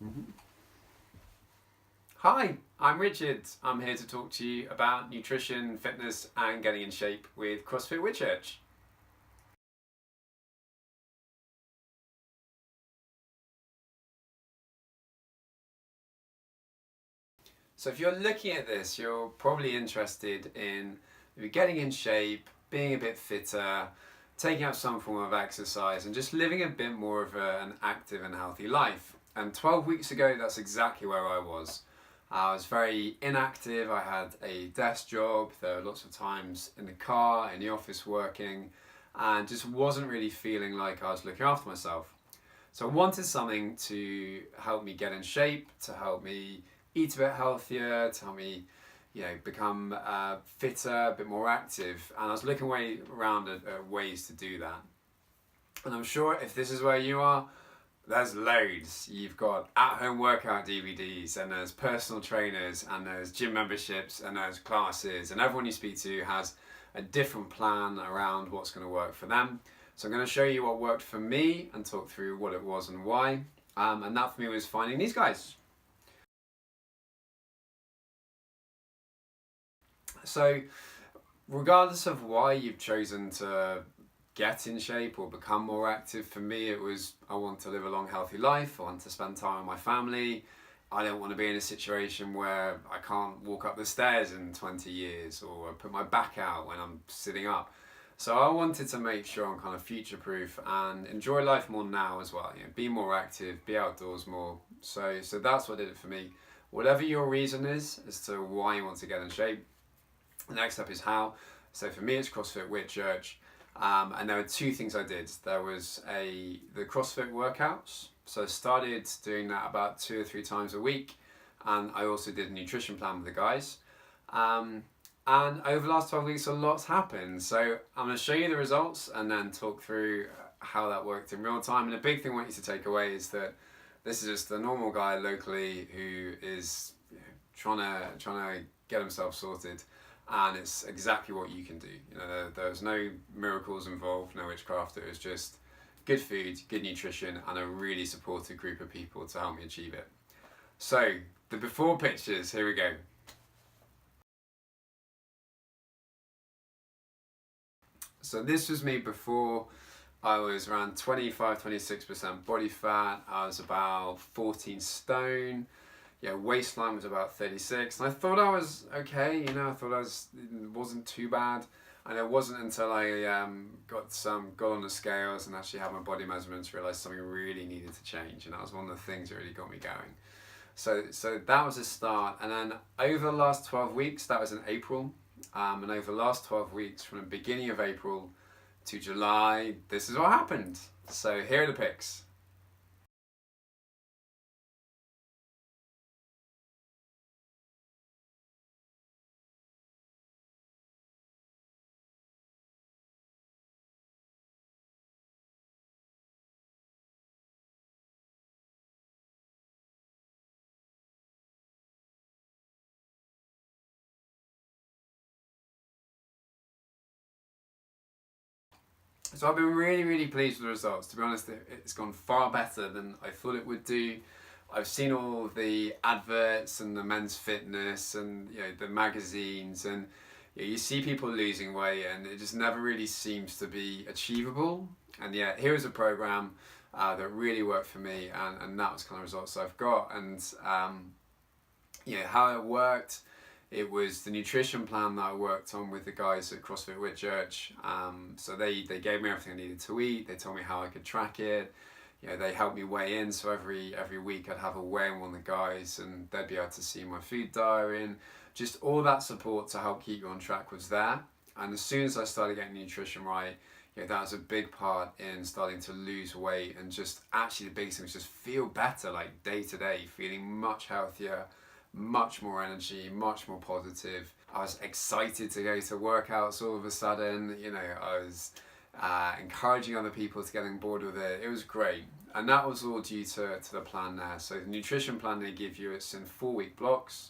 Mhm. Hi, I'm Richard. I'm here to talk to you about nutrition, fitness, and getting in shape with CrossFit Whitchurch. So, if you're looking at this, you're probably interested in maybe getting in shape, being a bit fitter, taking up some form of exercise, and just living a bit more of an active and healthy life. And 12 weeks ago, that's exactly where I was. I was very inactive. I had a desk job. There were lots of times in the car, in the office working, and just wasn't really feeling like I was looking after myself. So I wanted something to help me get in shape, to help me eat a bit healthier, to help me, become fitter, a bit more active. And I was looking way around at ways to do that. And I'm sure if this is where you are, there's loads. You've got at-home workout DVDs, and there's personal trainers, and there's gym memberships, and there's classes, and everyone you speak to has a different plan around what's going to work for them. So I'm going to show you what worked for me and talk through what it was and why. And that for me was finding these guys. So regardless of why you've chosen to get in shape or become more active, for me it was I want to live a long healthy life. I want to spend time with my family. I don't want to be in a situation where I can't walk up the stairs in 20 years or put my back out when I'm sitting up. So I wanted to make sure I'm kind of future proof and enjoy life more now as well. Be more active, be outdoors more. So that's what did it for me. Whatever your reason is as to why you want to get in shape, the next step is how. So for me, it's CrossFit Whitchurch. And there were two things I did. There was the CrossFit workouts. So I started doing that about 2 or 3 times a week. And I also did a nutrition plan with the guys. And over the last 12 weeks, a lot's happened. So I'm going to show you the results and then talk through how that worked in real time. And the big thing I want you to take away is that this is just a normal guy locally who is trying to get himself sorted. And it's exactly what you can do. There's no miracles involved, no witchcraft. It was just good food, good nutrition, and a really supportive group of people to help me achieve it. So the before pictures, here we go. So this was me before. I was around 25-26% body fat. I was about 14 stone. Waistline was about 36, and I thought I was okay. I thought it wasn't too bad, and it wasn't until I got on the scales and actually had my body measurements realised something really needed to change, and that was one of the things that really got me going. So that was a start, and then over the last 12 weeks, that was in April, and over the last 12 weeks, from the beginning of April to July, this is what happened. So here are the pics. So I've been really, really pleased with the results. To be honest, it's gone far better than I thought it would do. I've seen all the adverts and the men's fitness and the magazines, and you see people losing weight, and it just never really seems to be achievable. And here is a program that really worked for me, and that was kind of results I've got. And how it worked. It was the nutrition plan that I worked on with the guys at CrossFit Whitchurch. So they gave me everything I needed to eat. They told me how I could track it. They helped me weigh in. So every week I'd have a weigh-in with the guys, and they'd be able to see my food diary, and just all that support to help keep you on track was there. And as soon as I started getting nutrition right, that was a big part in starting to lose weight, and just actually the biggest thing was just feel better, like day to day, feeling much healthier, much more energy, much more positive. I was excited to go to workouts all of a sudden. I was encouraging other people to get on board with it. It was great. And that was all due to the plan there. So the nutrition plan they give you, it's in 4-week blocks.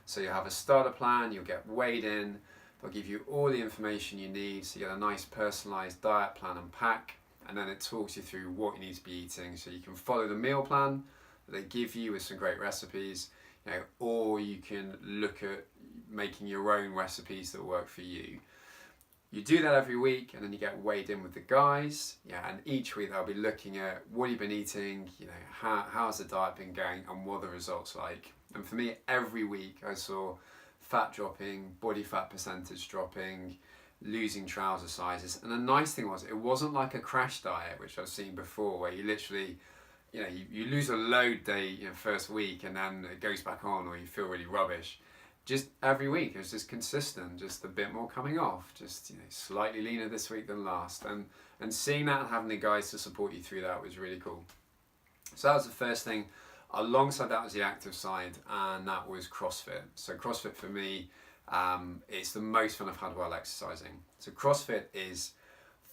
So you have a starter plan, you'll get weighed in, they'll give you all the information you need, so you get a nice personalised diet plan and pack, and then it talks you through what you need to be eating, so you can follow the meal plan, that they give you with some great recipes, or you can look at making your own recipes that work for you. You do that every week, and then you get weighed in with the guys. And each week they'll be looking at what you've been eating, how's the diet been going, and what are the results like. And for me, every week I saw fat dropping, body fat percentage dropping, losing trouser sizes. And the nice thing was, it wasn't like a crash diet, which I've seen before, where you literally, you lose a load day, first week, and then it goes back on, or you feel really rubbish. Just every week it was just consistent, just a bit more coming off, just slightly leaner this week than last, and seeing that and having the guys to support you through that was really cool. So that was the first thing. Alongside that was the active side, and that was CrossFit. So CrossFit for me, it's the most fun I've had while exercising. So CrossFit is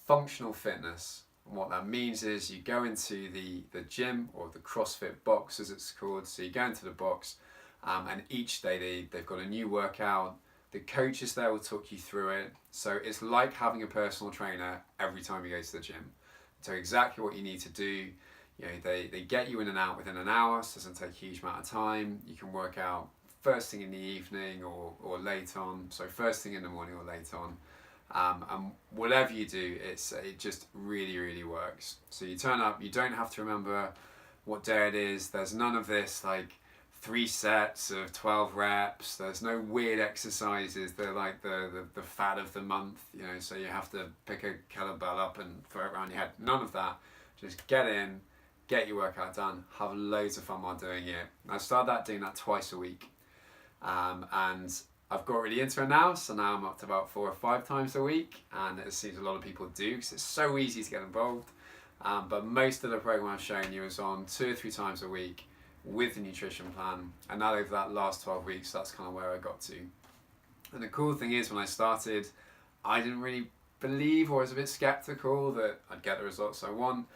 functional fitness. And what that means is you go into the gym, or the CrossFit box as it's called. So you go into the box, and each day they've got a new workout. The coaches there will talk you through it. So it's like having a personal trainer every time you go to the gym. So exactly what you need to do. They get you in and out within an hour, so it doesn't take a huge amount of time. You can work out first thing in the evening or late on. So first thing in the morning or late on. And whatever you do, it just really, really works. So you turn up, you don't have to remember what day it is. There's none of this like 3 sets of 12 reps. There's no weird exercises. They're like the fad of the month, so you have to pick a kettlebell up and throw it around your head. None of that. Just get in, get your workout done, have loads of fun while doing it. I started doing that twice a week. And I've got really into it now, so now I'm up to about 4 or 5 times a week, and it seems a lot of people do because it's so easy to get involved. But most of the program I've shown you is on 2 or 3 times a week with the nutrition plan, and now over that last 12 weeks, that's kind of where I got to. And the cool thing is, when I started, I didn't really believe, or was a bit skeptical that I'd get the results I want.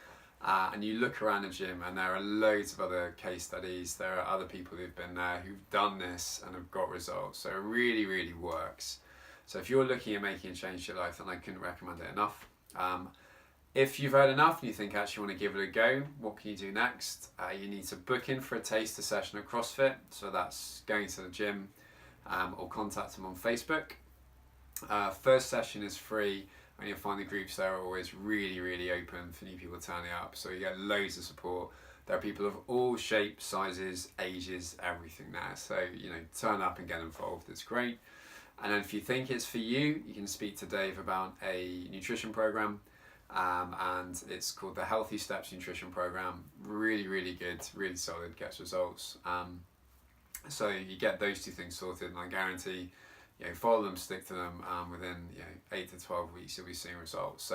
And you look around the gym, and there are loads of other case studies. There are other people who've been there who've done this and have got results. So it really, really works. So if you're looking at making a change to your life, then I couldn't recommend it enough. If you've heard enough and you think actually you want to give it a go, what can you do next? You need to book in for a taster session at CrossFit. So that's going to the gym, or contact them on Facebook. First session is free, and you'll find the groups there are always really, really open for new people turning up. So you get loads of support. There are people of all shapes, sizes, ages, everything there. So, turn up and get involved. It's great. And then if you think it's for you, you can speak to Dave about a nutrition program. And it's called the Healthy Steps Nutrition Program. Really, really good, really solid, gets results. So you get those 2 things sorted, and I guarantee, follow them, stick to them. Within 8 to 12 weeks, you'll be seeing results.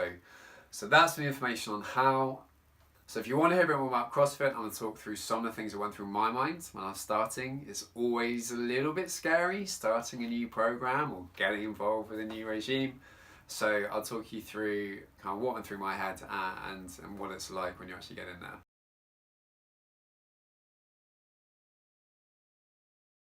So that's the information on how. So if you want to hear a bit more about CrossFit, I'm going to talk through some of the things that went through my mind when I was starting. It's always a little bit scary starting a new program or getting involved with a new regime. So I'll talk you through kind of what went through my head and what it's like when you actually get in there.